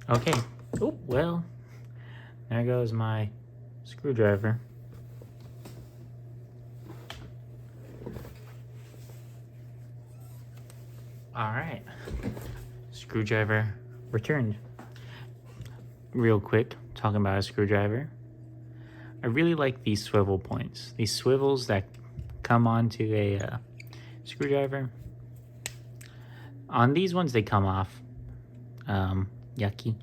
Okay. Oh, well, there goes my screwdriver. All right. Screwdriver returned. Real quick, talking about a screwdriver. I really like these swivel points. These swivels that come onto a screwdriver. On these ones, they come off. Yucky.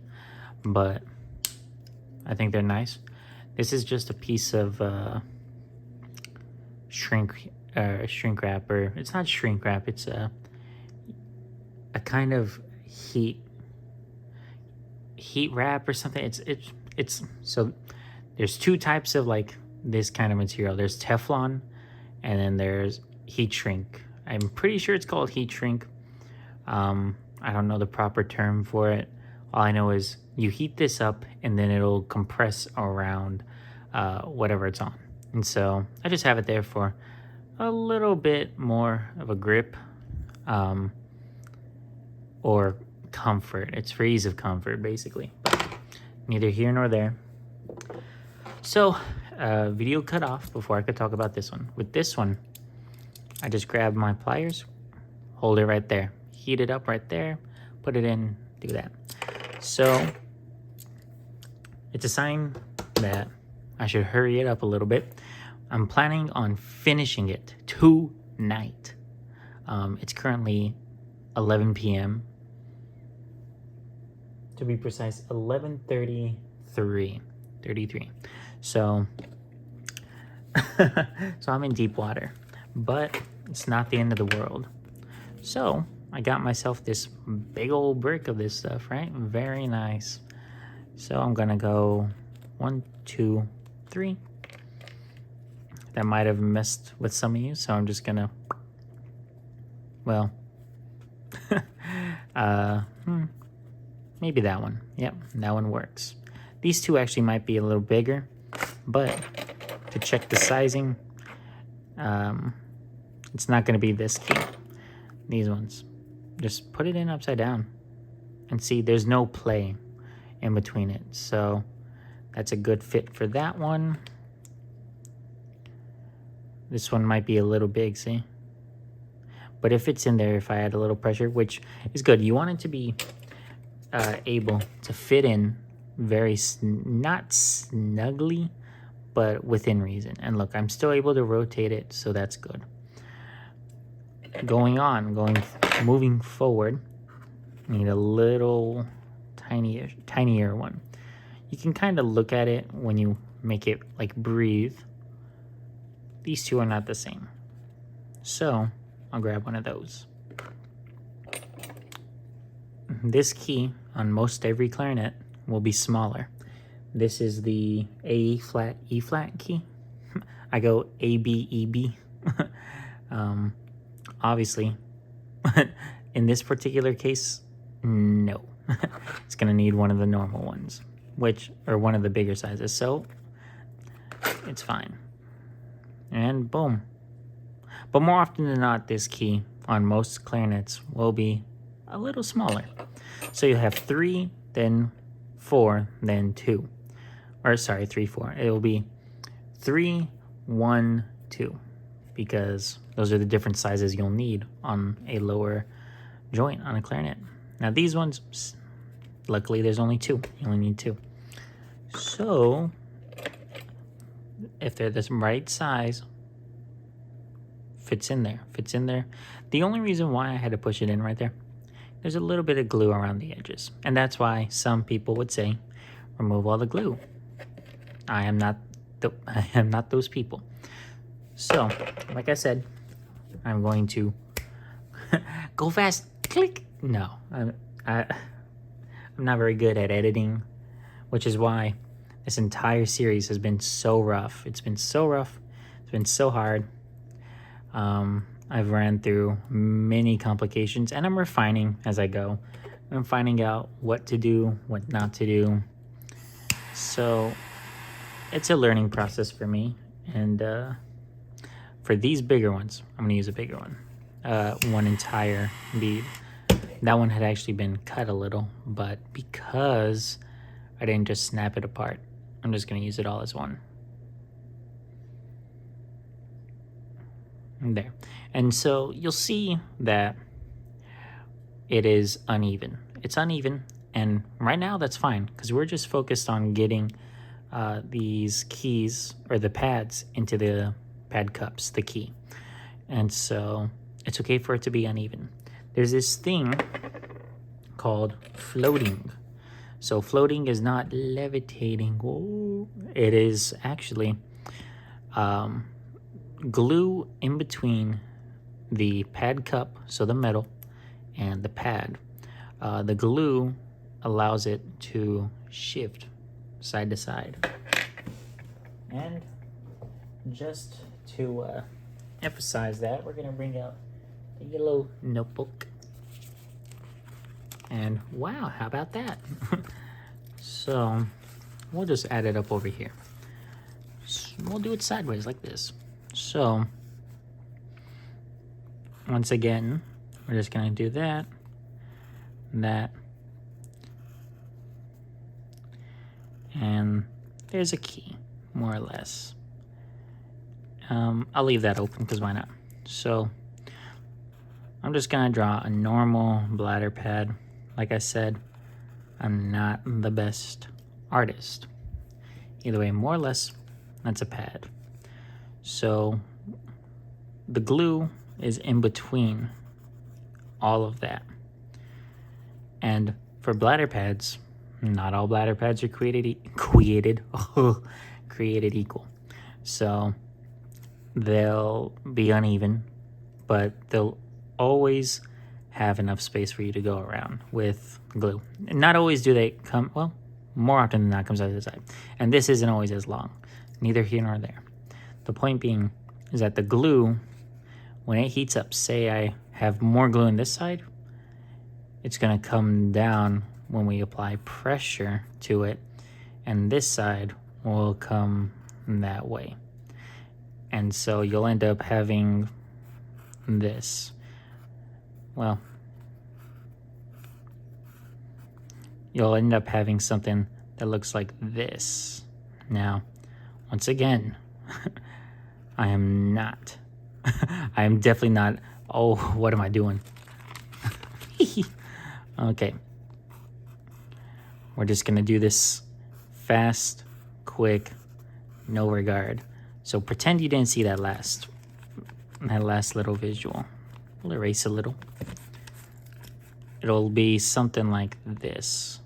But I think they're nice. This is just a piece of shrink wrap, or it's not shrink wrap. It's a kind of heat wrap or something. It's so there's two types of like this kind of material. There's Teflon, and then there's heat shrink. I'm pretty sure it's called heat shrink. I don't know the proper term for it. All I know is you heat this up and then it'll compress around whatever it's on. And so I just have it there for a little bit more of a grip or comfort. It's for ease of comfort, basically. But neither here nor there. So video cut off before I could talk about this one. With this one, I just grab my pliers, hold it right there, heat it up right there, put it in, do that. So it's a sign that I should hurry it up a little bit. I'm planning on finishing it tonight. It's currently 11 p.m. To be precise, 11:33. So, so I'm in deep water, but it's not the end of the world. So I got myself this big old brick of this stuff, right? Very nice. So I'm gonna go 1, 2, 3. That might have messed with some of you, so I'm just gonna, well, maybe that one. Yep, that one works. These two actually might be a little bigger, but to check the sizing, it's not gonna be this key. These ones. Just put it in upside down and see there's no play in between it. So that's a good fit for that one. This one might be a little big, see? But if it's in there, if I add a little pressure, which is good. You want it to be able to fit in very, not snugly, but within reason. And look, I'm still able to rotate it, so that's good. Moving forward, I need a little tinier one. You can kind of look at it when you make it like breathe. These two are not the same. So I'll grab one of those. This key on most every clarinet will be smaller. This is the A flat, E flat key. I go A, B, E, B. Obviously, in this particular case, no. It's gonna need one of the normal ones, or one of the bigger sizes, so it's fine. And boom. But more often than not, this key on most clarinets will be a little smaller. So you have 3, then 4, then 2. Or sorry, 3, 4. It will be 3, 1, 2. Because those are the different sizes you'll need on a lower joint on a clarinet. Now these ones, luckily there's only 2. You only need 2. So if they're this right size, fits in there. The only reason why I had to push it in right there, there's a little bit of glue around the edges. And that's why some people would say, remove all the glue. I am not those people. So, like I said, I'm going to go fast, click. No, I'm not very good at editing, which is why this entire series has been so rough. It's been so rough. It's been so hard. I've ran through many complications, and I'm refining as I go. I'm finding out what to do, what not to do. So it's a learning process for me. And for these bigger ones, I'm gonna use a bigger one. One entire bead. that one had actually been cut a little, but because I didn't just snap it apart, I'm just going to use it all as one. There. And so you'll see that it is uneven. It's uneven, and right now that's fine because we're just focused on getting these keys or the pads into the pad cups, the key. And so it's okay for it to be uneven. There's this thing called floating. So floating is not levitating. Whoa. It is actually glue in between the pad cup, so the metal, and the pad. The glue allows it to shift side to side. And just to emphasize that, we're going to bring out a yellow notebook. And wow, how about that? So we'll just add it up over here. We'll do it sideways like this. So once again, we're just going to do that, and there's a key, more or less. I'll leave that open because why not? So I'm just going to draw a normal bladder pad. Like I said, I'm not the best artist. Either way, more or less, that's a pad. So the glue is in between all of that. And for bladder pads, not all bladder pads are created equal. So they'll be uneven, but they'll always have enough space for you to go around with glue. And not always do they come, well, more often than not comes out of the side. And this isn't always as long, neither here nor there. The point being is that the glue, when it heats up, say I have more glue on this side, it's going to come down when we apply pressure to it, and this side will come that way. And so you'll end up having this. Well, you'll end up having something that looks like this. Now, once again, I am definitely not, oh, what am I doing? Okay. We're just going to do this fast, quick, no regard. So pretend you didn't see that last little visual. We'll erase a little. It'll be something like this.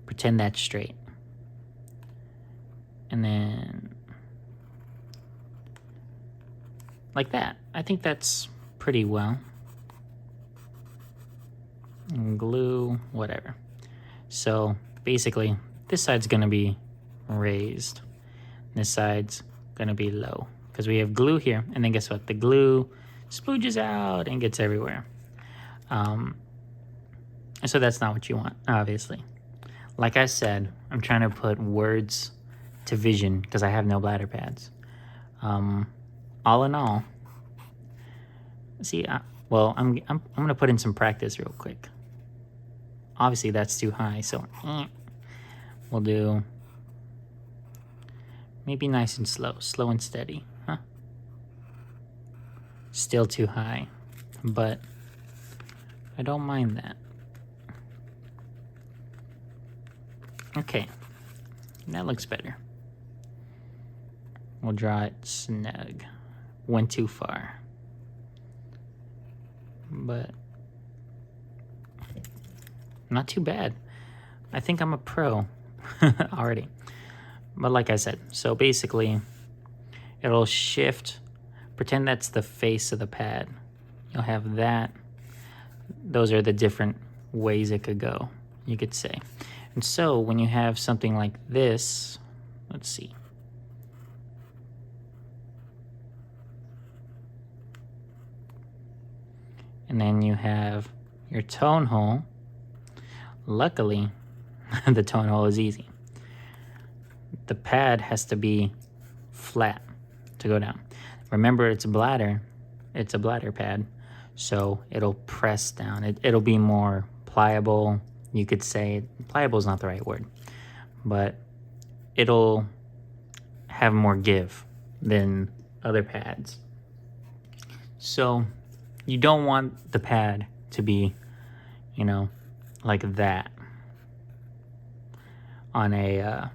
Pretend that's straight. And then like that. I think that's pretty well. And glue, whatever. So basically, this side's gonna be raised. This side's gonna be low because we have glue here, and then guess what? The glue splooges out and gets everywhere. So that's not what you want, obviously. Like I said, I'm trying to put words to vision because I have no bladder pads. All in all, see, well, I'm gonna put in some practice real quick. Obviously, that's too high, so we'll do maybe nice and slow and steady. Huh? Still too high, but I don't mind that. Okay, that looks better. We'll draw it snug. Went too far. But not too bad. I think I'm a pro already. But like I said, so basically it'll shift. Pretend that's the face of the pad. You'll have that. Those are the different ways it could go, you could say. And so when you have something like this, let's see. And then you have your tone hole. Luckily, the tone hole is easy. The pad has to be flat to go down. Remember, it's a bladder pad. So it'll press down. It'll be more pliable. You could say pliable is not the right word, but it'll have more give than other pads. So you don't want the pad to be, you know, like that on a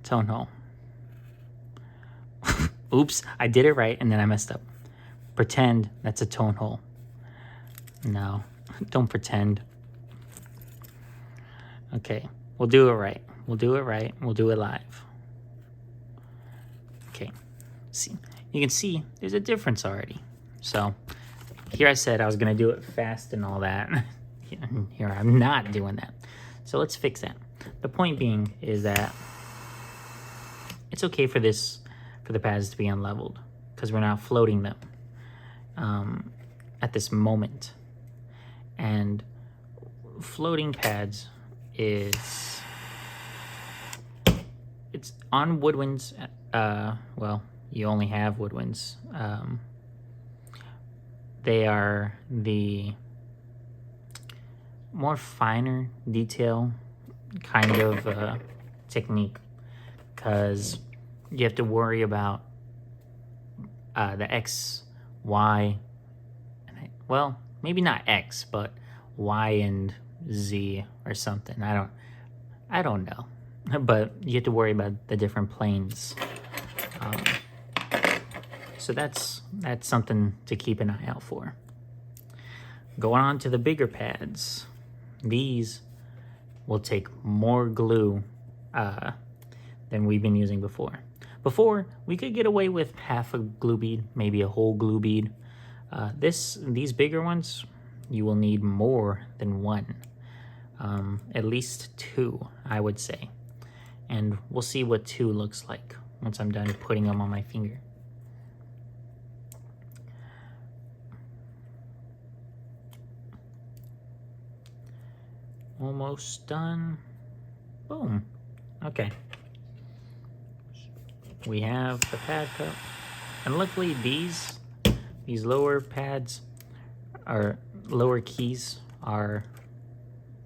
tone hole. Oops, I did it right and then I messed up. Pretend that's a tone hole. No, don't pretend. Okay, we'll do it right. We'll do it right. We'll do it live. Okay, see, you can see there's a difference already. So here I said I was gonna do it fast and all that. Here I'm not doing that. So let's fix that. The point being is that it's okay for the pads to be unleveled because we're not floating them at this moment. And floating pads it's on woodwinds. Well, you only have woodwinds. They are the more finer detail kind of technique because you have to worry about the X, Y, well, maybe not X, but Y and Z or something. I don't know, but you have to worry about the different planes. So that's something to keep an eye out for. Going on to the bigger pads, these will take more glue than we've been using before. Before, we could get away with half a glue bead, maybe a whole glue bead. These bigger ones, you will need more than one. At least two, I would say. And we'll see what two looks like once I'm done putting them on my finger. Almost done. Boom. Okay. We have the pad cup. And luckily these lower pads or lower keys are,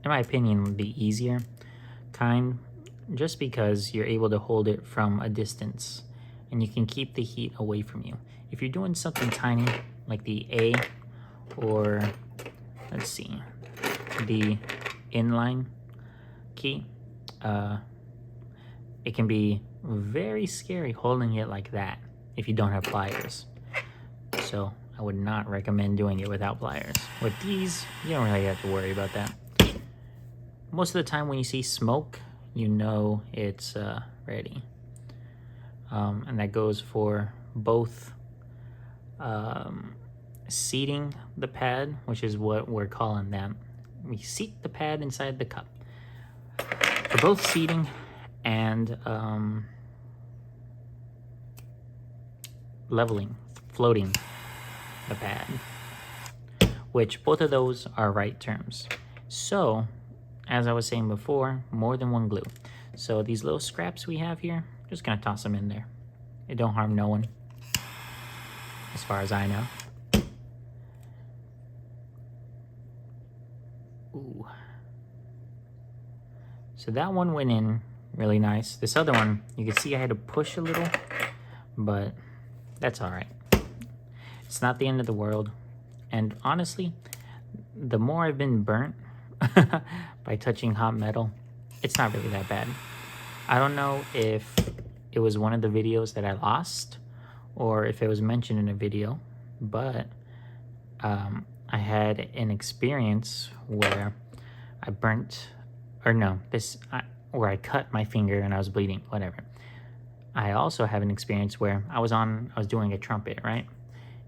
in my opinion, the easier kind, just because you're able to hold it from a distance and you can keep the heat away from you. If you're doing something tiny like the A or let's see, the inline key, it can be very scary holding it like that if you don't have pliers. So I would not recommend doing it without pliers. With these, you don't really have to worry about that. Most of the time when you see smoke, you know it's ready. And that goes for both seating the pad, which is what we're calling that. We seat the pad inside the cup. For both seating and leveling, floating the pad, which both of those are right terms. So, as I was saying before, more than one glue. So these little scraps we have here, just gonna toss them in there. It don't harm no one, as far as I know. Ooh. So that one went in really nice. This other one, you can see I had to push a little, but that's all right. It's not the end of the world. And honestly, the more I've been burnt by touching hot metal, it's not really that bad. I don't know if it was one of the videos that I lost or if it was mentioned in a video, but I had an experience where I burnt, or no, where I cut my finger and I was bleeding, whatever. I also have an experience where I was doing a trumpet, right?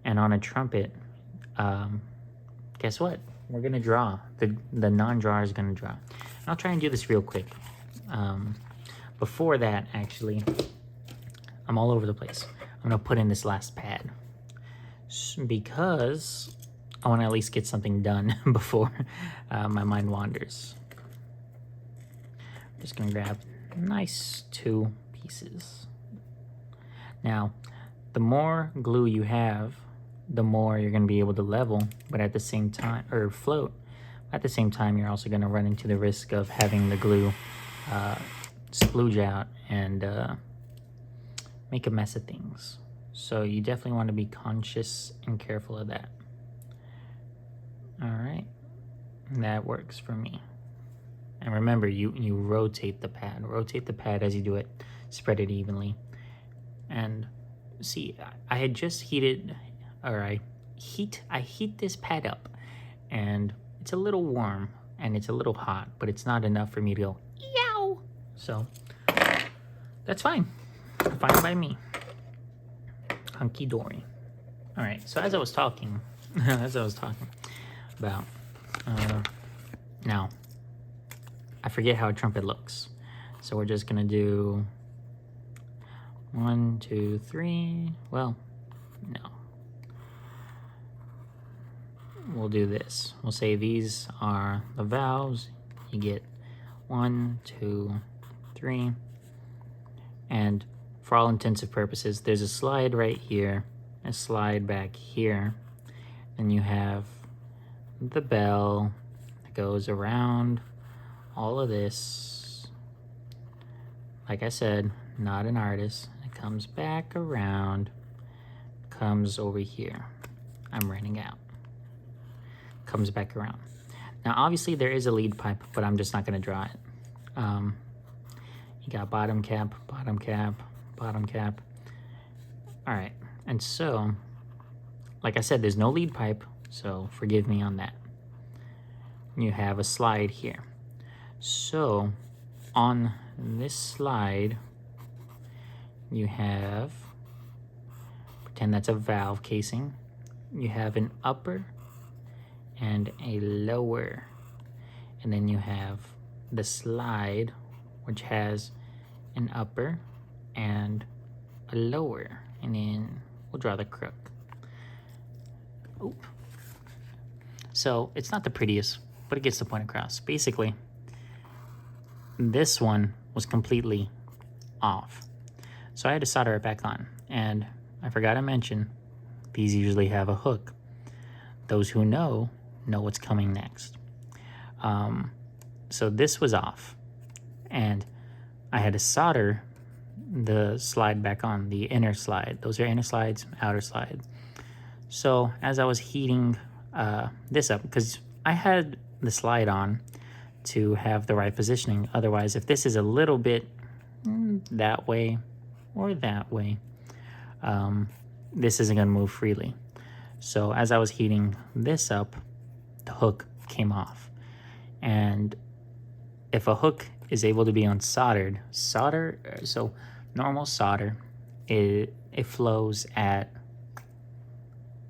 And on a trumpet, guess what? We're gonna draw. The non-drawer is gonna draw. I'll try and do this real quick. Before that, actually, I'm all over the place. I'm gonna put in this last pad because I want to at least get something done before my mind wanders. Just gonna grab nice 2 pieces. Now, the more glue you have, the more you're going to be able to level, but at the same time, or float. At the same time, you're also going to run into the risk of having the glue splooge out and make a mess of things. So you definitely want to be conscious and careful of that. All right, that works for me. And remember, you rotate the pad. Rotate the pad as you do it. Spread it evenly. And see, I had just heated, or I heat this pad up, and it's a little warm and it's a little hot, but it's not enough for me to go yow. So that's fine. Fine by me. Hunky dory. All right. So as I was talking about now. I forget how a trumpet looks. So we're just gonna do 1, 2, 3. Well, no. We'll do this. We'll say these are the valves. You get 1, 2, 3. And for all intents and purposes, there's a slide right here, a slide back here. And you have the bell that goes around all of this. Like I said, not an artist. It comes back around, comes over here. I'm running out. Comes back around. Now, obviously, there is a lead pipe, but I'm just not going to draw it. You got bottom cap, bottom cap, bottom cap. All right. And so, like I said, there's no lead pipe, so forgive me on that. You have a slide here. So, on this slide, you have, pretend that's a valve casing. You have an upper and a lower. And then you have the slide, which has an upper and a lower. And then we'll draw the crook. Oop. So, it's not the prettiest, but it gets the point across. Basically, this one was completely off. So I had to solder it back on. And I forgot to mention, these usually have a hook. Those who know what's coming next. So this was off. And I had to solder the slide back on, the inner slide. Those are inner slides, outer slide. So as I was heating this up, because I had the slide on to have the right positioning. Otherwise, if this is a little bit that way or that way, this isn't going to move freely. So as I was heating this up, the hook came off. And if a hook is able to be unsoldered, so normal solder, it flows at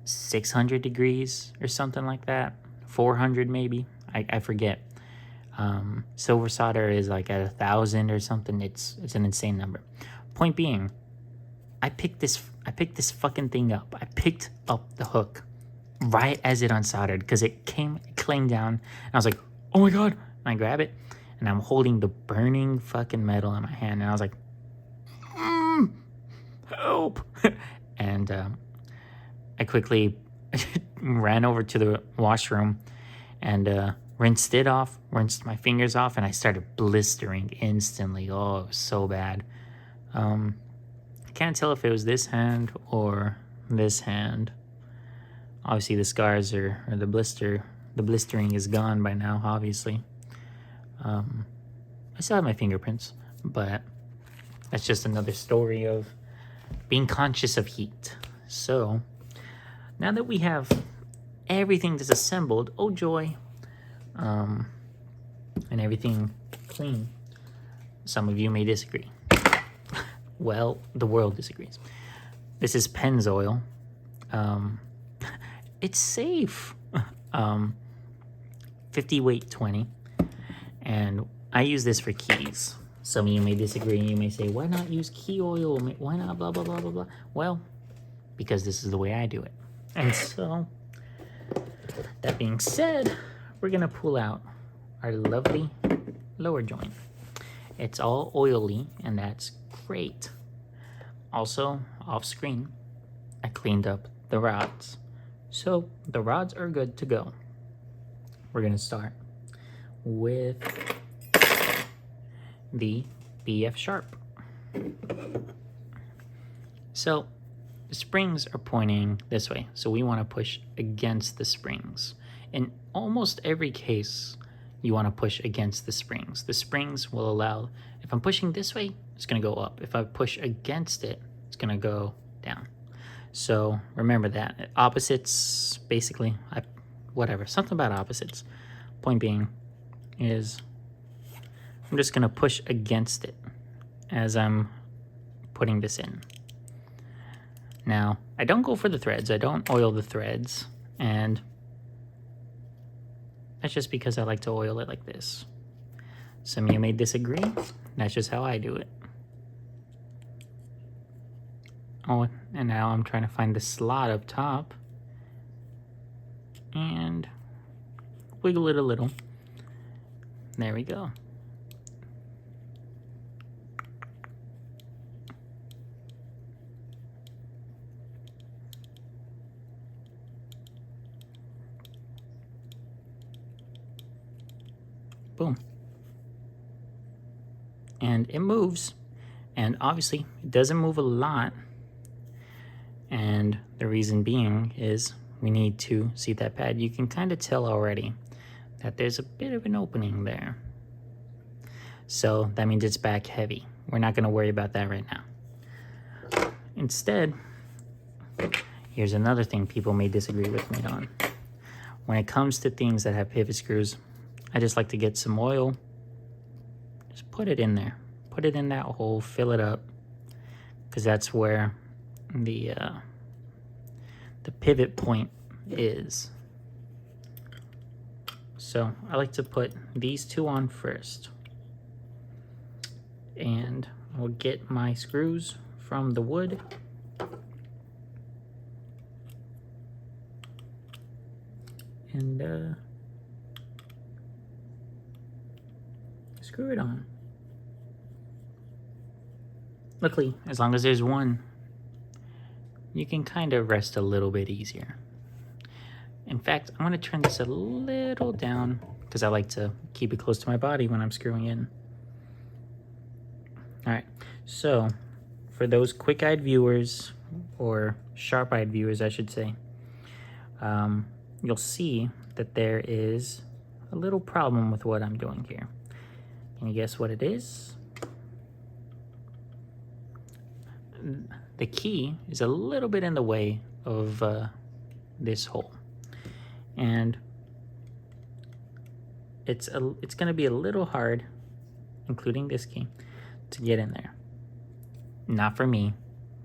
600 degrees or something like that, 400 maybe, I forget. Silver solder is like at 1,000 or something. It's an insane number. Point being, I picked this fucking thing up. I picked up the hook right as it unsoldered because it clanged down. And I was like, oh my God. And I grab it and I'm holding the burning fucking metal in my hand. And I was like, help. And I quickly ran over to the washroom and rinsed it off, rinsed my fingers off, and I started blistering instantly. Oh, it was so bad. I can't tell if it was this hand or this hand. Obviously, the scars or the blistering is gone by now, obviously. I still have my fingerprints, but that's just another story of being conscious of heat. So, now that we have everything disassembled, oh joy, and everything clean, some of you may disagree. Well, the world disagrees. This is Pennzoil. It's safe. 50 weight 20. And I use this for keys. Some of you may disagree. You may say, why not use key oil? Why not blah, blah, blah, blah, blah? Well, because this is the way I do it. And so, that being said, we're going to pull out our lovely lower joint. It's all oily, and that's great. Also, off screen, I cleaned up the rods. So the rods are good to go. We're gonna start with the BF sharp. So the springs are pointing this way, so we want to push against the springs. In almost every case, you want to push against the springs. The springs will allow, if I'm pushing this way, it's going to go up. If I push against it, it's going to go down. So remember that. Opposites, basically, whatever, something about opposites. Point being is I'm just going to push against it as I'm putting this in. Now, I don't go for the threads. I don't oil the threads, and that's just because I like to oil it like this. Some of you may disagree. That's just how I do it. Oh, and now I'm trying to find the slot up top and wiggle it a little. There we go. Boom. And it moves. And obviously, it doesn't move a lot. And the reason being is we need to see that pad. You can kind of tell already that there's a bit of an opening there. So that means it's back heavy. We're not going to worry about that right now. Instead, here's another thing people may disagree with me on. When it comes to things that have pivot screws, I just like to get some oil, just put it in there, put it in that hole, fill it up, because that's where the pivot point is. So I like to put these two on first, and I'll get my screws from the wood. And screw it on. Luckily, as long as there's one, you can kind of rest a little bit easier. In fact, I'm going to turn this a little down because I like to keep it close to my body when I'm screwing in. All right, so for those quick-eyed viewers, or sharp-eyed viewers, I should say, you'll see that there is a little problem with what I'm doing here. Can you guess what it is? The key is a little bit in the way of this hole, and it's going to be a little hard, including this key, to get in there. Not for me,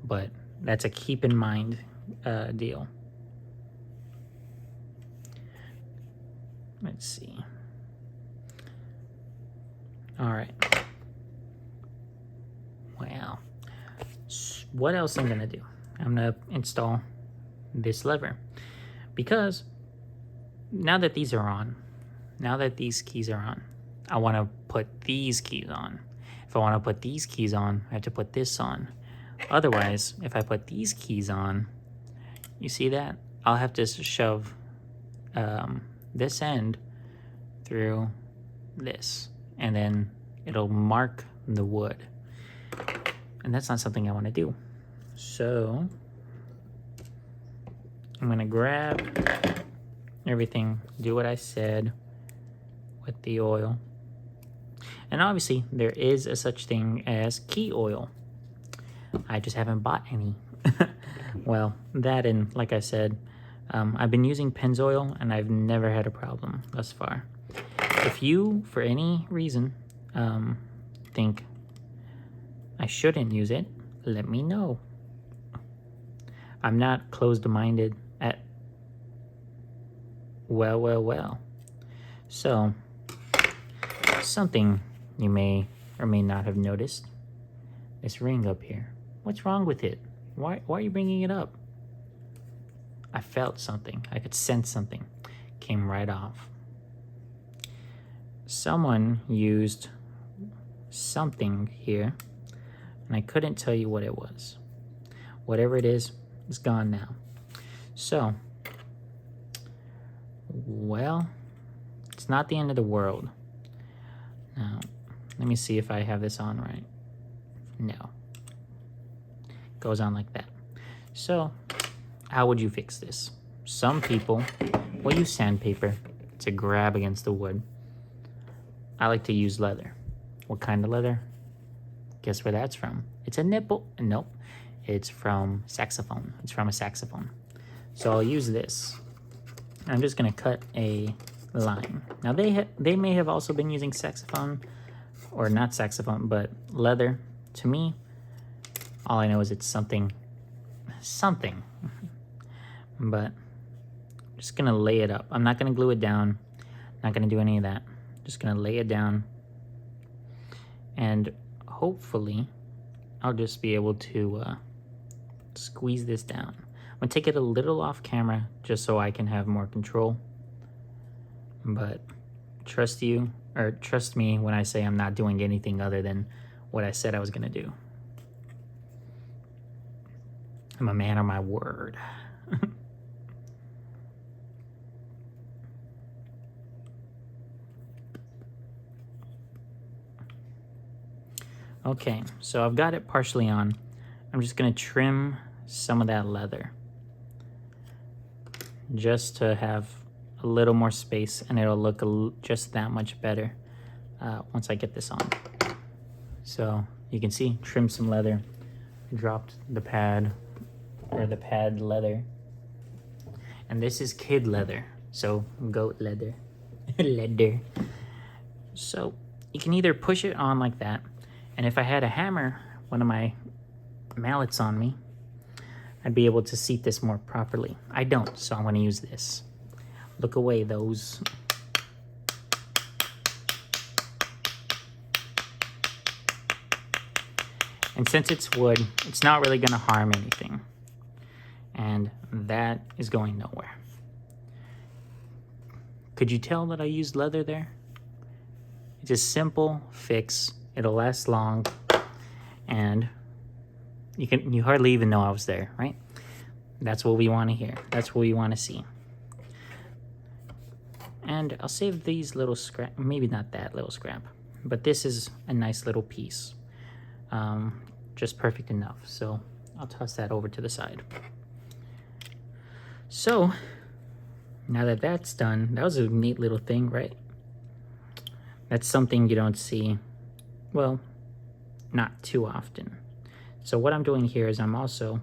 but that's a keep in mind deal. Let's see. All right. Wow. What else I'm gonna do? I'm gonna install this lever, because now that these are on, now that these keys are on, I want to put these keys on. If I want to put these keys on, I have to put this on. Otherwise, if I put these keys on, you see that? I'll have to shove this end through this, and then it'll mark the wood. And that's not something I want to do. So I'm going to grab everything, do what I said with the oil. And obviously, there is a such thing as key oil. I just haven't bought any. Well, that, and like I said, I've been using Pennzoil, and I've never had a problem thus far. If you, for any reason, think I shouldn't use it, let me know. I'm not closed-minded at well. So, something you may or may not have noticed, this ring up here. What's wrong with it? Why are you bringing it up? I felt something. I could sense something. Came right off. Someone used something here, and I couldn't tell you what it was. Whatever it is, It's gone now. So, well, it's not the end of the world. Now, let me see if I have this on right. No. Goes on like that. So, how would you fix this? Some people will use sandpaper to grab against the wood. I like to use leather. What kind of leather? Guess where that's from? It's a nipple. Nope. It's from saxophone. It's from a saxophone. So I'll use this. I'm just gonna cut a line. Now they may have also been using saxophone, or not saxophone, but leather. To me, all I know is it's something. But I'm just gonna lay it up. I'm not gonna glue it down. Not gonna do any of that. Just gonna lay it down, and hopefully I'll just be able to squeeze this down. I'm gonna take it a little off camera just so I can have more control, but trust me when I say I'm not doing anything other than what I said I was gonna do. I'm a man of my word. Okay, so I've got it partially on. I'm just gonna trim some of that leather just to have a little more space, and it'll look just that much better once I get this on. So you can see, trim some leather, dropped the pad, or the pad leather. And this is kid leather, so goat leather. Leather. So you can either push it on like that, and if I had a hammer, one of my mallets on me, I'd be able to seat this more properly. I don't, so I'm gonna use this. Look away, those. And since it's wood, it's not really gonna harm anything. And that is going nowhere. Could you tell that I used leather there? It's a simple fix. It'll last long, and you hardly even know I was there, right? That's what we want to hear. That's what we want to see. And I'll save these little scrap, maybe not that little scrap, but this is a nice little piece. Just perfect enough. So I'll toss that over to the side. So now that that's done, that was a neat little thing, right? That's something you don't see, well, not too often. So what I'm doing here is I'm also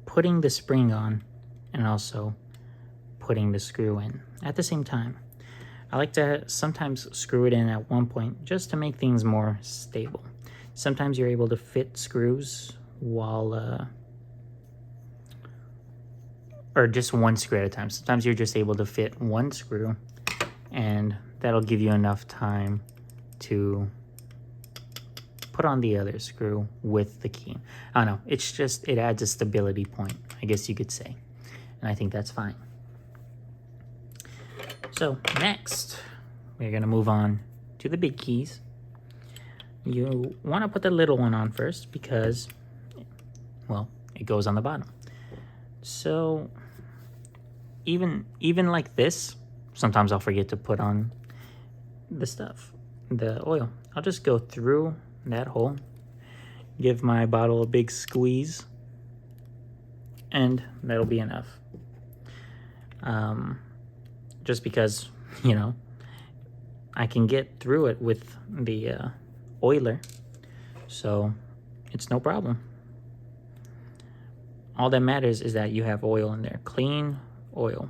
putting the spring on and also putting the screw in at the same time. I like to sometimes screw it in at one point just to make things more stable. Sometimes you're able to fit screws while, or just one screw at a time. Sometimes you're just able to fit one screw, and that'll give you enough time to put on the other screw with the key. I don't know, it's just, it adds a stability point, I guess you could say. And I think that's fine. So next, we're gonna move on to the big keys. You wanna put the little one on first because, well, it goes on the bottom. So even like this, sometimes I'll forget to put on the stuff, the oil. I'll just go through that hole, give my bottle a big squeeze, and that'll be enough. Just because, you know, I can get through it with the oiler, so it's no problem. All that matters is that you have oil in there, clean oil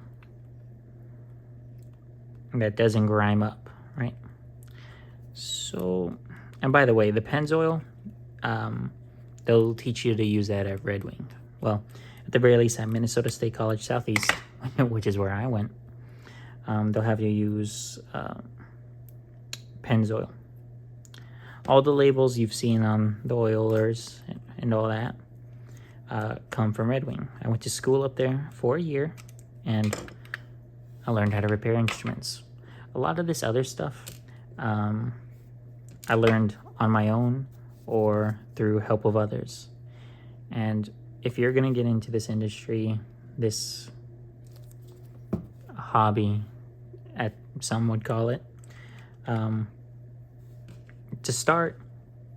that doesn't grime up, right? So, and by the way, the Pennzoil, they'll teach you to use that at Red Wing. Well, at the very least at Minnesota State College Southeast, which is where I went, they'll have you use Pennzoil. All the labels you've seen on the oilers and all that come from Red Wing. I went to school up there for a year, and I learned how to repair instruments. A lot of this other stuff I learned on my own or through help of others. And if you're gonna get into this industry, this hobby, at some would call it, to start,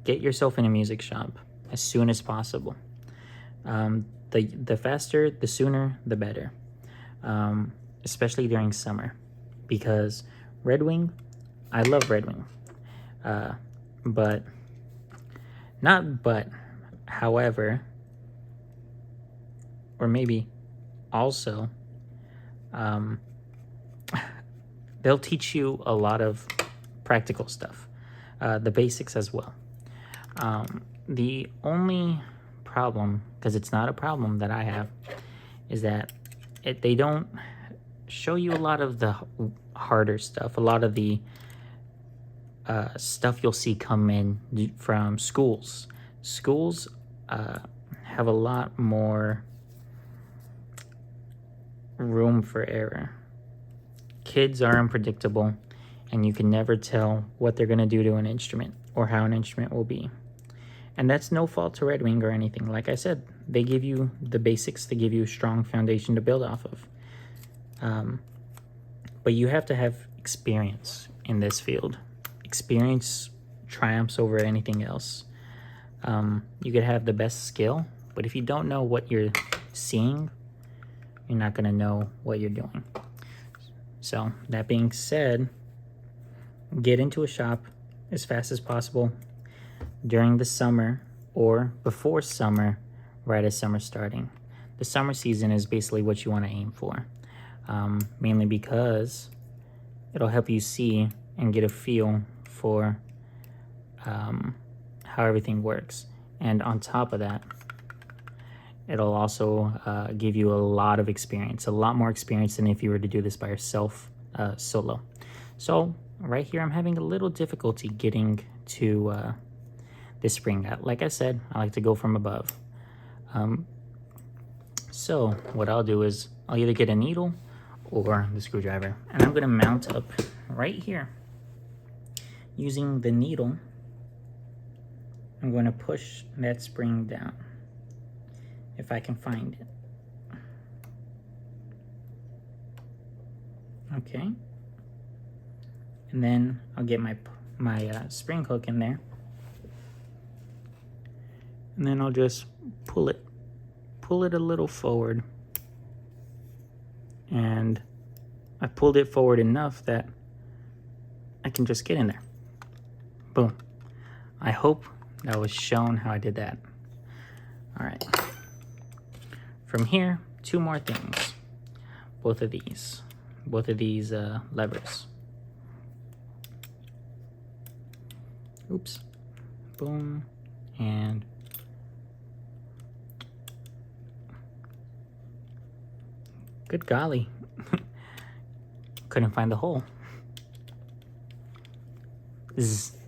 get yourself in a music shop as soon as possible. The faster, the sooner, the better, especially during summer, because Red Wing, I love Red Wing, however, or maybe also, they'll teach you a lot of practical stuff, the basics as well. The only problem, because it's not a problem that I have, is that they don't show you a lot of the harder stuff, a lot of the stuff you'll see come in from schools. Schools have a lot more room for error. Kids are unpredictable, and you can never tell what they're going to do to an instrument or how an instrument will be. And that's no fault to Red Wing or anything. Like I said, they give you the basics, they give you a strong foundation to build off of. But you have to have experience in this field. Experience triumphs over anything else. You could have the best skill, but if you don't know what you're seeing, you're not going to know what you're doing. So that being said, get into a shop as fast as possible during the summer or before summer, right as summer starting. The summer season is basically what you want to aim for, mainly because it'll help you see and get a feel for how everything works. And on top of that, it'll also give you a lot of experience, a lot more experience than if you were to do this by yourself solo. So right here, I'm having a little difficulty getting to this spring. Like I said, I like to go from above. So what I'll do is I'll either get a needle or the screwdriver, and I'm gonna mount up right here. Using the needle, I'm going to push that spring down, if I can find it. Okay. And then I'll get my spring hook in there. And then I'll just pull it a little forward. And I pulled it forward enough that I can just get in there. Boom. I hope that was shown how I did that. All right. From here, two more things. Both of these levers. Oops. Boom. And good golly. Couldn't find the hole.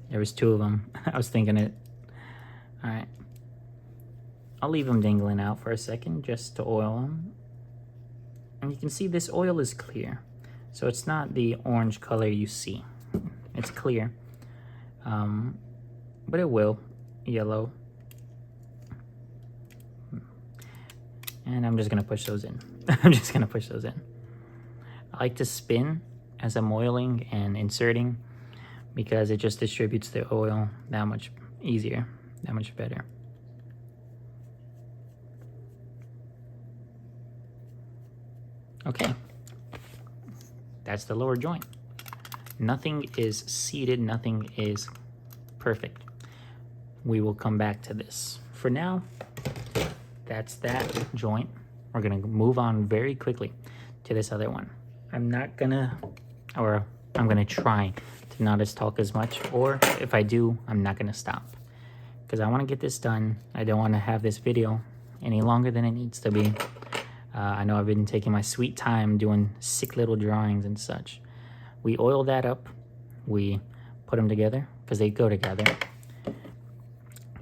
There was two of them. I was thinking it. All right. I'll leave them dangling out for a second just to oil them. And you can see this oil is clear. So it's not the orange color you see. It's clear. But it will. Yellow. And I'm just going to push those in. I like to spin as I'm oiling and inserting, because it just distributes the oil that much easier, that much better. Okay, that's the lower joint. Nothing is seated, nothing is perfect. We will come back to this. For now, that's that joint. We're gonna move on very quickly to this other one. I'm gonna try to not talk as much, or if I do, I'm not gonna stop, because I want to get this done. I don't want to have this video any longer than it needs to be. I know I've been taking my sweet time doing sick little drawings and such. We oil that up, we put them together because they go together.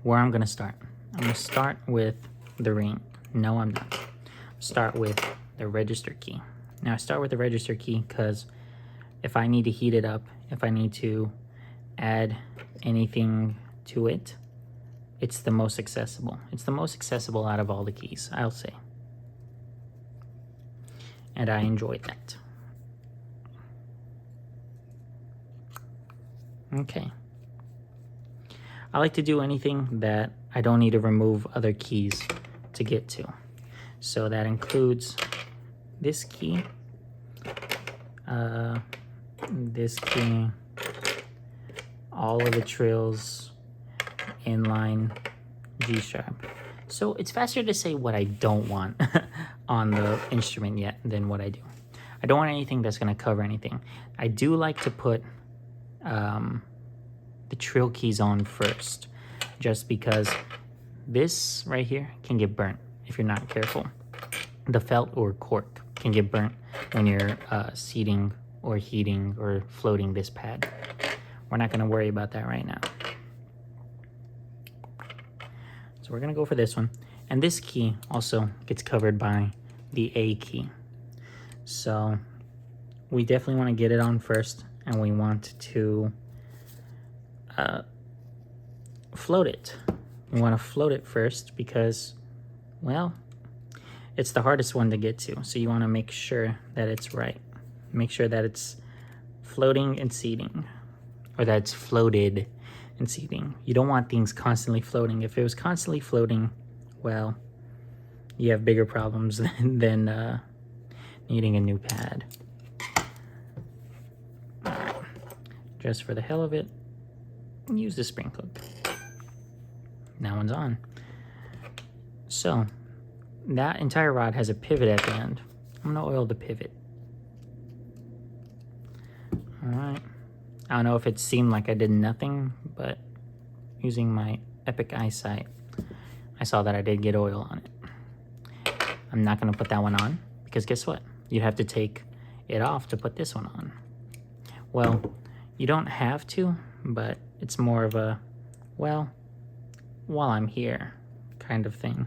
Where I'm gonna start? I'm gonna start with the ring. No, I'm not. Start with the register key. Now I start with the register key because if I need to heat it up, if I need to add anything to it, it's the most accessible. It's the most accessible out of all the keys, I'll say. And I enjoy that. Okay. I like to do anything that I don't need to remove other keys to get to. So that includes this key, this key, all of the trills, inline, G sharp. So it's faster to say what I don't want on the instrument yet than what I do. I don't want anything that's going to cover anything. I do like to put the trill keys on first, just because this right here can get burnt if you're not careful. The felt or cork can get burnt when you're seating or heating or floating this pad. We're not going to worry about that right now. So we're going to go for this one. And this key also gets covered by the A key. So we definitely want to get it on first, and we want to float it. We want to float it first because, well, it's the hardest one to get to. So you want to make sure that it's right. Make sure that it's floating and seating, or that it's floated and seating. You don't want things constantly floating. If it was constantly floating, well, you have bigger problems than needing a new pad. All right. Just for the hell of it, use the spring hook. That one's on. So that entire rod has a pivot at the end. I'm gonna oil the pivot. All right. I don't know if it seemed like I did nothing, but using my epic eyesight, I saw that I did get oil on it. I'm not gonna put that one on because guess what? You'd have to take it off to put this one on. Well, you don't have to, but it's more of a, well, while I'm here kind of thing.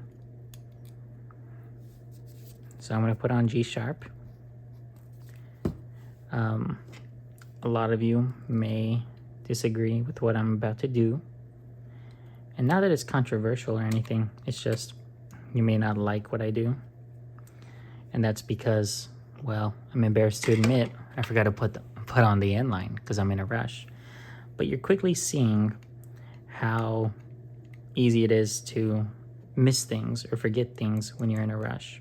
So I'm going to put on G sharp. A lot of you may disagree with what I'm about to do. And not that it's controversial or anything, it's just you may not like what I do. And that's because, well, I'm embarrassed to admit I forgot to put on the inline because I'm in a rush. But you're quickly seeing how easy it is to miss things or forget things when you're in a rush.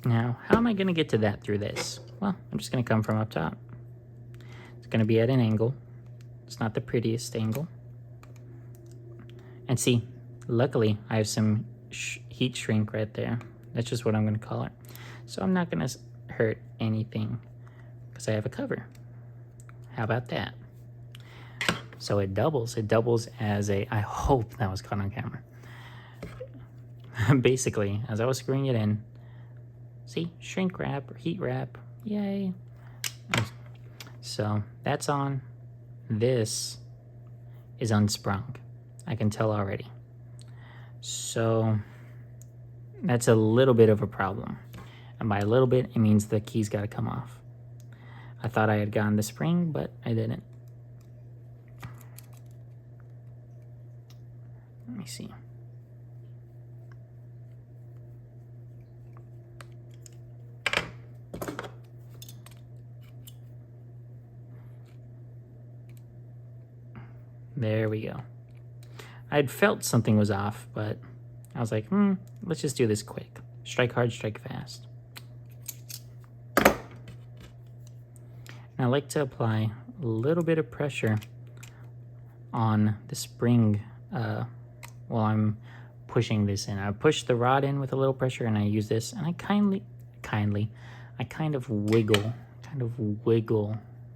Now, how am I going to get to that through this? Well, I'm just going to come from up top. It's going to be at an angle. It's not the prettiest angle. And see, luckily, I have some heat shrink right there. That's just what I'm going to call it. So I'm not going to hurt anything because I have a cover. How about that? So it doubles. It doubles as a, I hope that was caught on camera. Basically, as I was screwing it in, see, shrink wrap or heat wrap, yay. So that's on. This is unsprung. I can tell already. So that's a little bit of a problem. And by a little bit, it means the key's got to come off. I thought I had gotten the spring, but I didn't. Let me see. There we go. I'd felt something was off, but I was like, let's just do this quick. Strike hard, strike fast. And I like to apply a little bit of pressure on the spring while I'm pushing this in. I push the rod in with a little pressure and I use this, and I kind of wiggle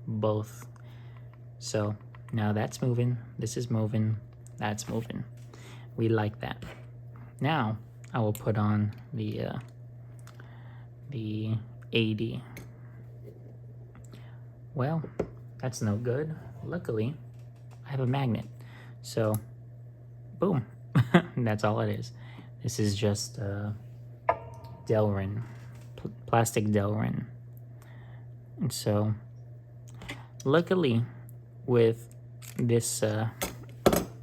both. So now that's moving, this is moving, that's moving. We like that. Now I will put on the AD. Well, that's no good. Luckily, I have a magnet. So, boom. That's all it is. This is just Delrin, plastic Delrin. And so, luckily, with this AD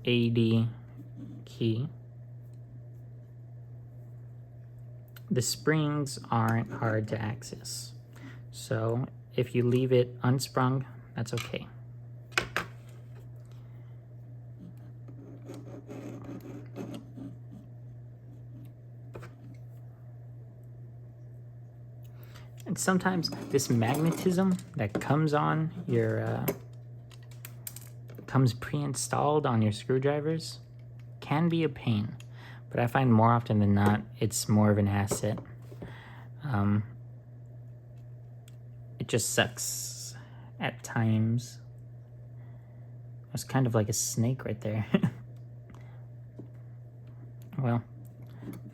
key, the springs aren't hard to access. So if you leave it unsprung, that's okay. And sometimes this magnetism that comes on your, comes pre-installed on your screwdrivers can be a pain, but I find more often than not, it's more of an asset. It just sucks at times. It's kind of like a snake right there. Well,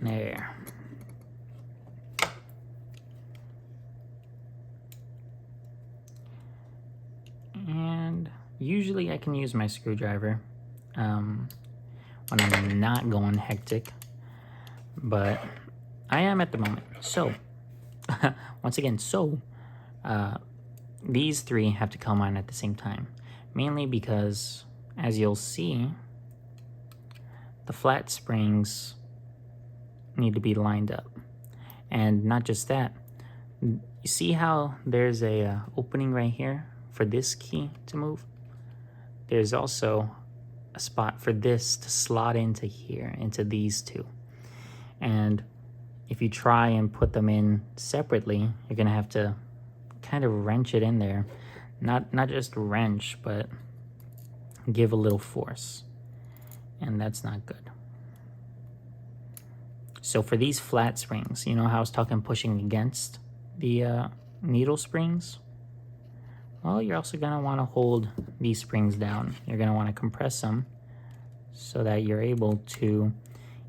there. And usually I can use my screwdriver when I'm not going hectic, but I am at the moment. So, once again, these three have to come on at the same time, mainly because, as you'll see, the flat springs need to be lined up. And not just that, you see how there's a opening right here for this key to move? There's also a spot for this to slot into here, into these two. And if you try and put them in separately, you're gonna have to kind of wrench it in there. Not just wrench, but give a little force. And that's not good. So for these flat springs, you know how I was talking pushing against the needle springs? Well, you're also gonna wanna hold these springs down. You're gonna wanna compress them so that you're able to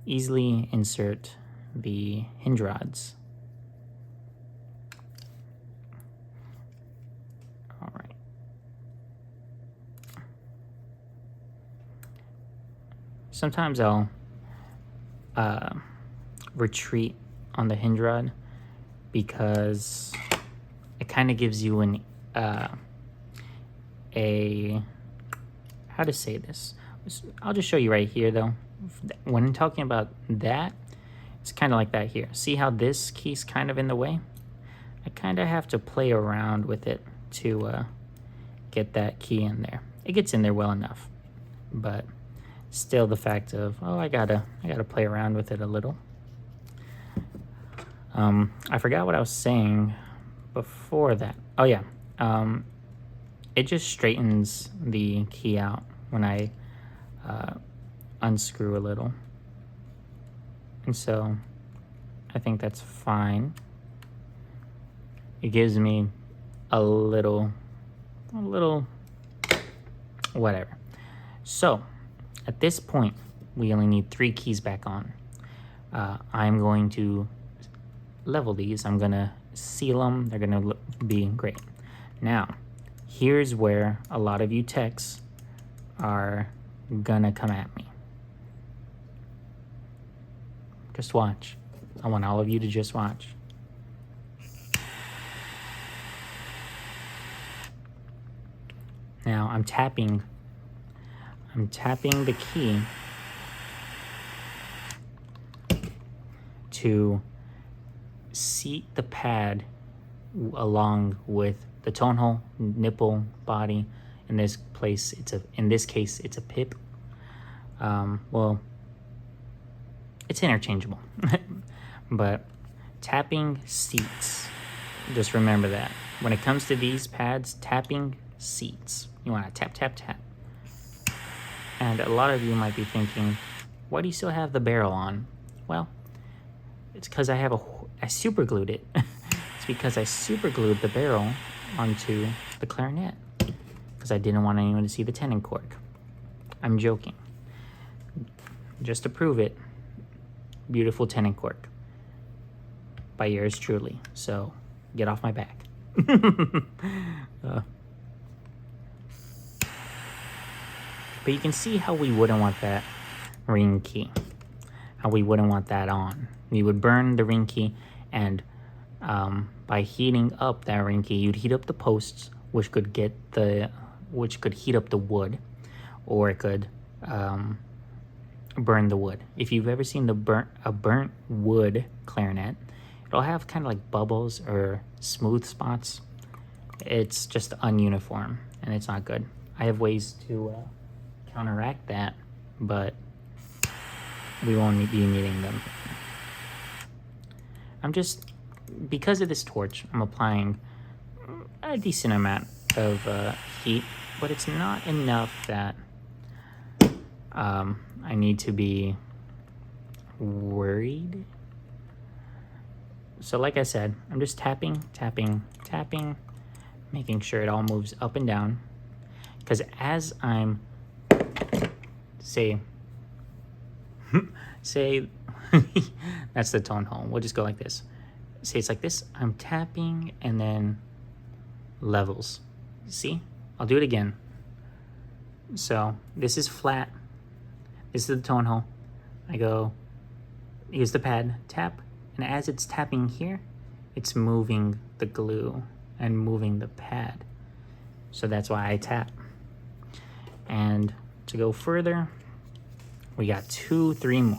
easily insert the hinge rods. All right. Sometimes I'll retreat on the hinge rod because it kind of gives you an how to say this. I'll just show you right here though. When I'm talking about that, it's kind of like that here. See how this key's kind of in the way? I kind of have to play around with it to get that key in there. It gets in there well enough, but still the fact of, oh, I gotta play around with it a little. I forgot what I was saying before that. Oh yeah, it just straightens the key out when I unscrew a little. And so I think that's fine. It gives me a little whatever. So at this point, we only need 3 keys back on. I'm going to level these. I'm gonna seal them. They're gonna be great. Now, here's where a lot of you techs are gonna come at me. Just watch. I want all of you to just watch. Now I'm tapping the key to seat the pad along with the tone hole, nipple, body. In this case, it's a pip. Well, it's interchangeable, but tapping seats. Just remember that when it comes to these pads, tapping seats. You want to tap, tap, tap. And a lot of you might be thinking, why do you still have the barrel on? Well, it's because I super glued it. It's because I super glued the barrel onto the clarinet because I didn't want anyone to see the tenon cork. I'm joking. Just to prove it, beautiful tenon cork by yours truly. So get off my back. But you can see how we wouldn't want that ring key. How we wouldn't want that on. We would burn the ring key, and by heating up that ring key, you'd heat up the posts, which could heat up the wood, or it could burn the wood. If you've ever seen a burnt wood clarinet, it'll have kind of like bubbles or smooth spots. It's just ununiform and it's not good. I have ways to counteract that, but we won't be needing them. Because of this torch, I'm applying a decent amount of heat, but it's not enough that I need to be worried. So like I said, I'm just tapping, making sure it all moves up and down. Because as I'm, say, that's the tone hole. We'll just go like this. Say it's like this. I'm tapping and then levels. See? I'll do it again. So this is flat. This is the tone hole. I go, here's the pad, tap. And as it's tapping here, it's moving the glue and moving the pad. So that's why I tap. And to go further, we got 2, 3 more.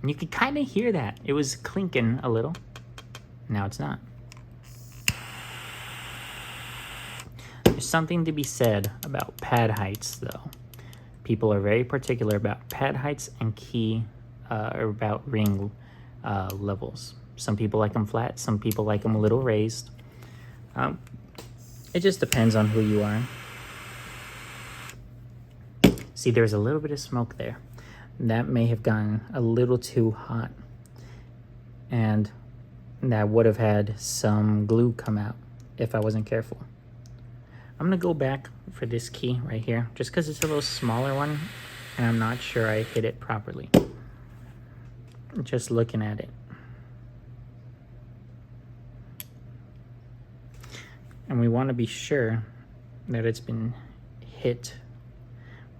And you could kind of hear that. It was clinking a little. Now it's not. There's something to be said about pad heights, though. People are very particular about pad heights and key, or about ring levels. Some people like them flat. Some people like them a little raised. It just depends on who you are. See, there's a little bit of smoke there. That may have gotten a little too hot. And that would have had some glue come out if I wasn't careful. I'm gonna go back for this key right here, just because it's a little smaller one and I'm not sure I hit it properly. Just looking at it. And we want to be sure that it's been hit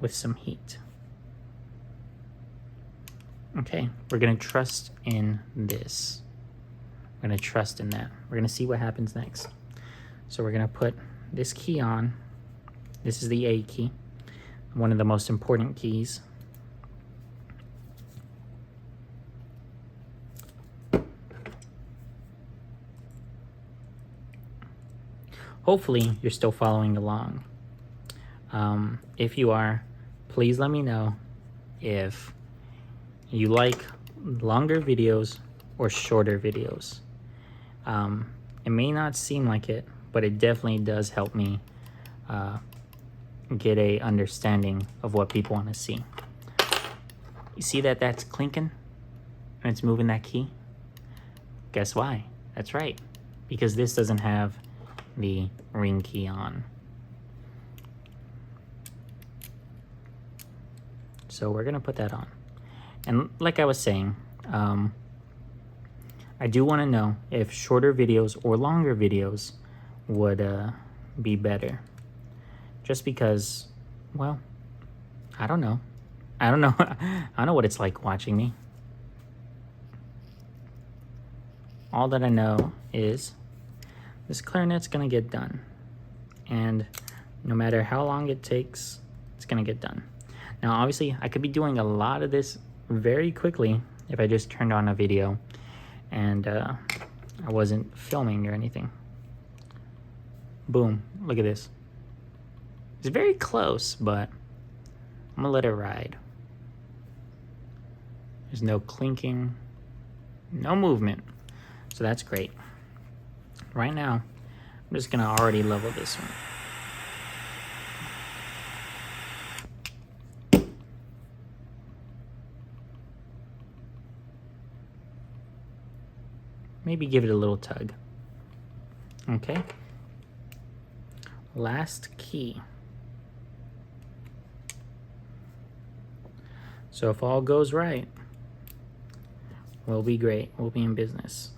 with some heat. Okay, we're gonna trust in this. We're gonna trust in that. We're gonna see what happens next. So we're gonna put this key on. This is the A key, one of the most important keys. Hopefully you're still following along. If you are, please let me know if you like longer videos or shorter videos. It may not seem like it, but it definitely does help me get a understanding of what people want to see. You see that that's clinking and it's moving that key? Guess why? That's right, because this doesn't have the ring key on. So we're gonna put that on. And like I was saying, I do want to know if shorter videos or longer videos would be better. Just because, well, I don't know. I don't know. I don't know what it's like watching me. All that I know is this clarinet's gonna get done. And no matter how long it takes, it's gonna get done. Now, obviously, I could be doing a lot of this very quickly if I just turned on a video and I wasn't filming or anything. Boom, look at this. It's very close, but I'm gonna let it ride. There's no clinking, no movement, so that's great. Right now, I'm just gonna already level this one. Maybe give it a little tug. Okay. Last key. So if all goes right, we'll be great. We'll be in business.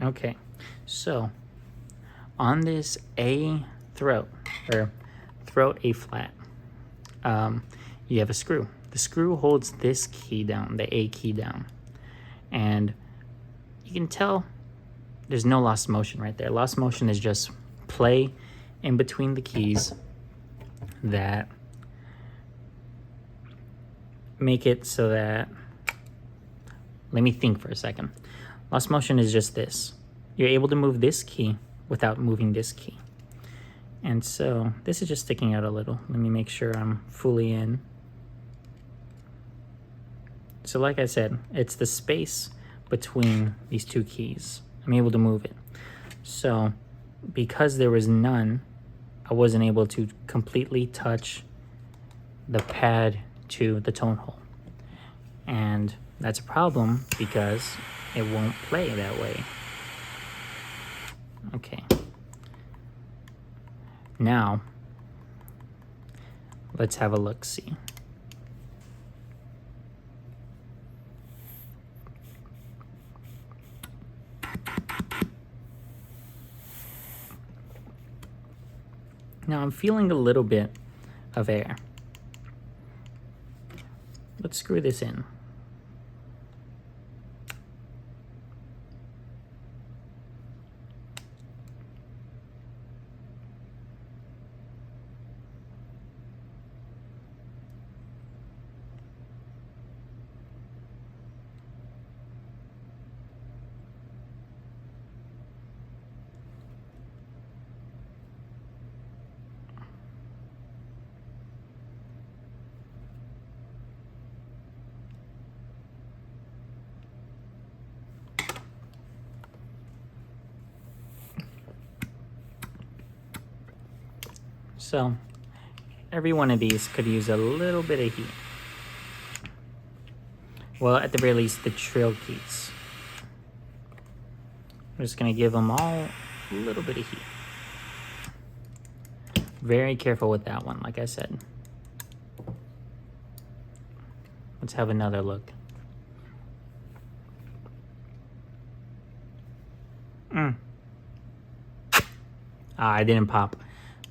Okay, so on this A throat, or throat A flat, you have a screw. The screw holds this key down, the A key down. And you can tell there's no lost motion right there. Lost motion is just play in between the keys that make it so that, let me think for a second. Lost motion is just this. You're able to move this key without moving this key. And so this is just sticking out a little. Let me make sure I'm fully in. So like I said, it's the space between these two keys. I'm able to move it. So because there was none, I wasn't able to completely touch the pad to the tone hole. And that's a problem because it won't play that way. Okay. Now, let's have a look-see. Now I'm feeling a little bit of air. Let's screw this in. So every one of these could use a little bit of heat. Well, at the very least, the trill keys. I'm just gonna give them all a little bit of heat. Very careful with that one, like I said. Let's have another look. I didn't pop.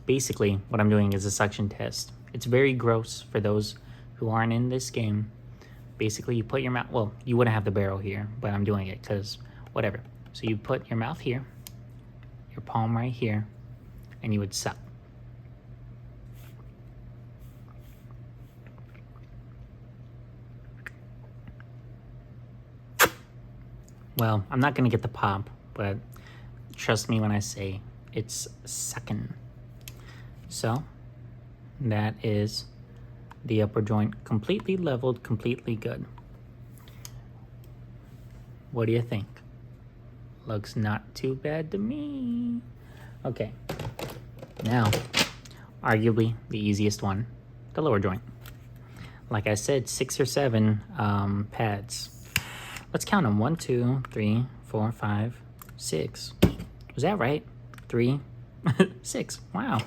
Basically, what I'm doing is a suction test. It's very gross for those who aren't in this game. Basically, you put your mouth, well, you wouldn't have the barrel here, but I'm doing it because whatever. So you put your mouth here, your palm right here, and you would suck. Well, I'm not gonna get the pop, but trust me when I say it's sucking. So that is the upper joint completely leveled, completely good. What do you think? Looks not too bad to me. Okay, now arguably the easiest one, the lower joint. Like I said, 6 or 7 pads. Let's count them. 1, 2, 3, 4, 5, 6. Was that right? 3, 6. Wow.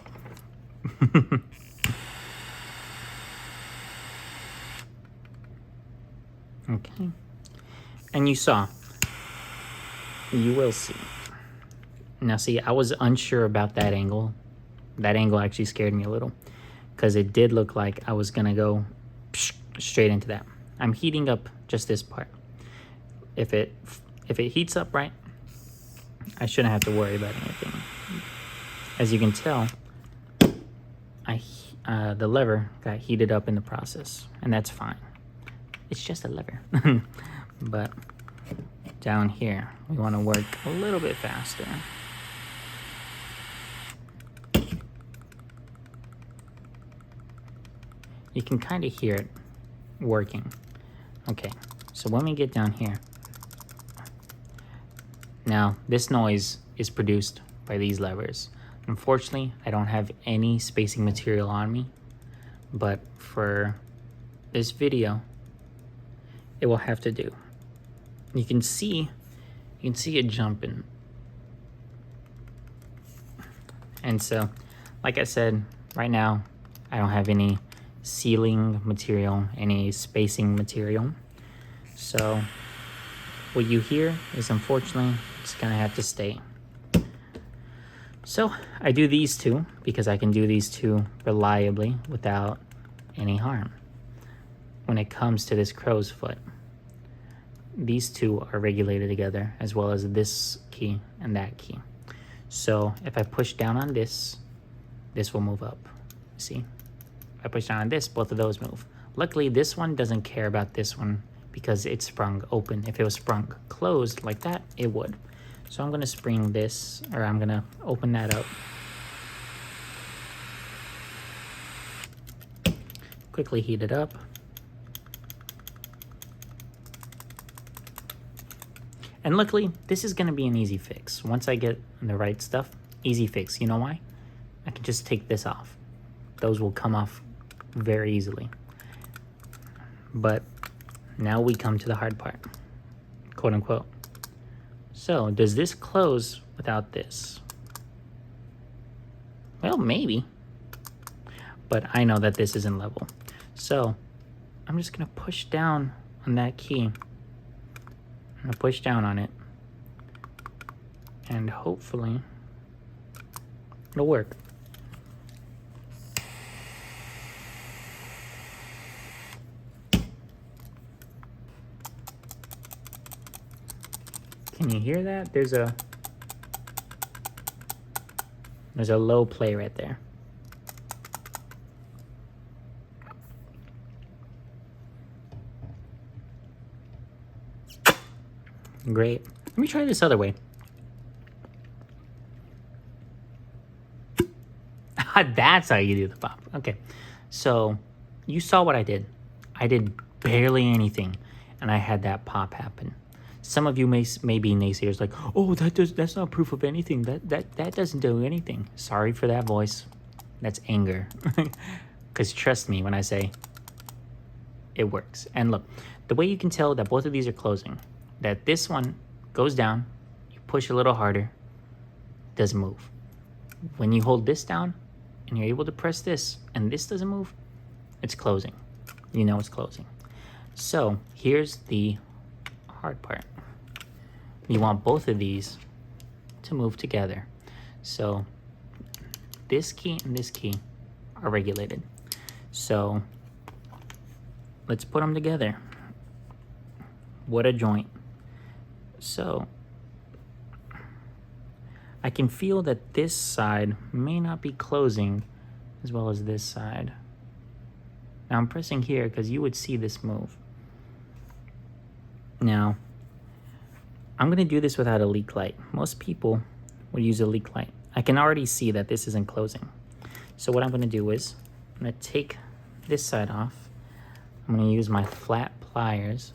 Okay. And you saw. You will see. Now see, I was unsure about that angle. That angle actually scared me a little because it did look like I was gonna go straight into that. I'm heating up just this part. If it heats up right, I shouldn't have to worry about anything. As you can tell, the lever got heated up in the process, and that's fine. It's just a lever. But down here, we want to work a little bit faster. You can kind of hear it working. Okay, so when we get down here, now this noise is produced by these levers. Unfortunately, I don't have any spacing material on me, but for this video, it will have to do. You can see it jumping. And so, like I said, right now, I don't have any sealing material, any spacing material. So what you hear is, unfortunately, it's gonna have to stay. So I do these two because I can do these two reliably without any harm. When it comes to this crow's foot, these two are regulated together, as well as this key and that key. So if I push down on this, this will move up. See? If I push down on this, both of those move. Luckily, this one doesn't care about this one because it's sprung open. If it was sprung closed like that, it would. So I'm gonna spring this, or I'm gonna open that up. Quickly heat it up. And luckily, this is gonna be an easy fix. Once I get the right stuff, easy fix. You know why? I can just take this off. Those will come off very easily. But now we come to the hard part, quote unquote. So does this close without this? Well, maybe. But I know that this isn't level. So I'm just gonna push down on that key. I'm gonna push down on it. And hopefully it'll work. Can you hear that? There's a low play right there. Great. Let me try this other way. That's how you do the pop. Okay. So you saw what I did. I did barely anything, and I had that pop happen. Some of you may be naysayers like, oh, that's not proof of anything. That doesn't do anything. Sorry for that voice. That's anger. Because trust me when I say it works. And look, the way you can tell that both of these are closing, that this one goes down, you push a little harder, doesn't move. When you hold this down and you're able to press this and this doesn't move, it's closing. You know it's closing. So here's the hard part. You want both of these to move together. So this key and this key are regulated. So let's put them together. What a joint. So I can feel that this side may not be closing as well as this side. Now I'm pressing here because you would see this move. Now, I'm gonna do this without a leak light. Most people would use a leak light. I can already see that this isn't closing. So what I'm gonna do is, I'm gonna take this side off. I'm gonna use my flat pliers.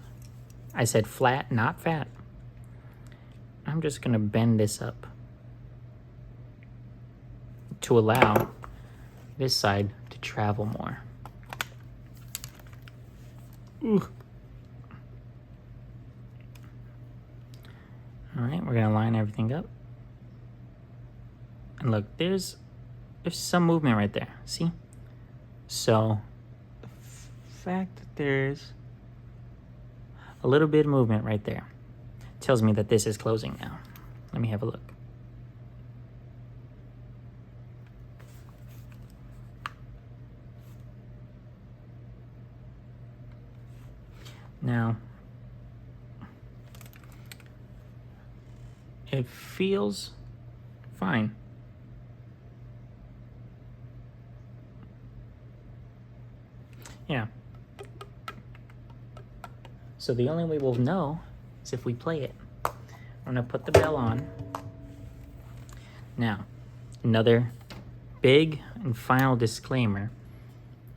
I said flat, not fat. I'm just gonna bend this up to allow this side to travel more. Ooh. All right, we're gonna line everything up. And look, there's some movement right there, see? So the fact that there's a little bit of movement right there tells me that this is closing now. Let me have a look. Now, it feels fine. Yeah. So the only way we'll know is if we play it. I'm gonna put the bell on. Now, another big and final disclaimer.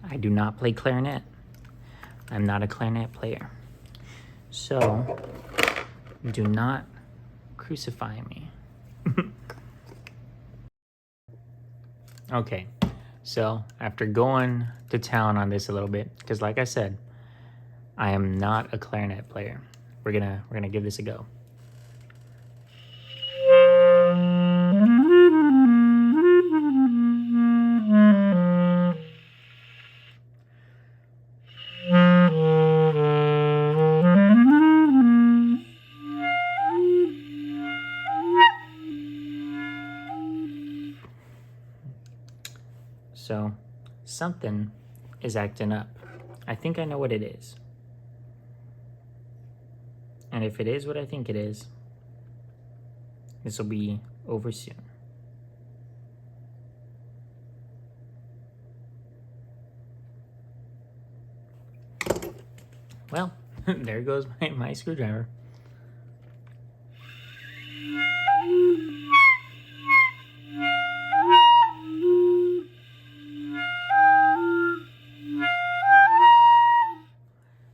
I do not play clarinet. I'm not a clarinet player. So, do not crucify me. Okay, so after going to town on this a little bit, because like I said, I am not a clarinet player. We're gonna give this a go. So something is acting up. I think I know what it is. And if it is what I think it is, this will be over soon. Well, there goes my screwdriver.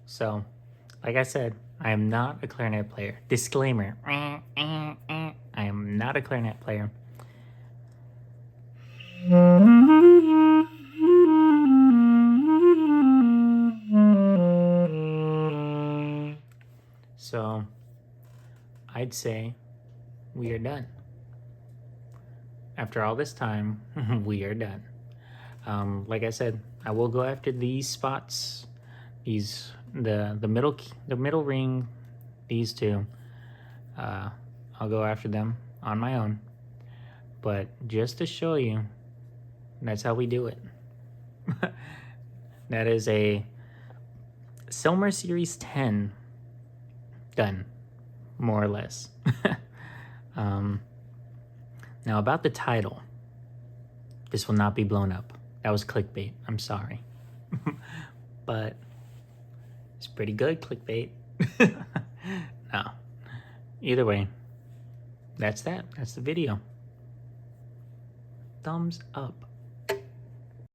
So, like I said, I am not a clarinet player. Disclaimer. I am not a clarinet player. So, I'd say we are done. After all this time, we are done. Like I said, I will go after these spots, the middle ring, these two. I'll go after them on my own. But just to show you, that's how we do it. That is a Selmer Series 10 done, more or less. Now about the title, this will not be blown up. That was clickbait. I'm sorry. But it's pretty good clickbait. No. Either way, that's that. That's the video. Thumbs up.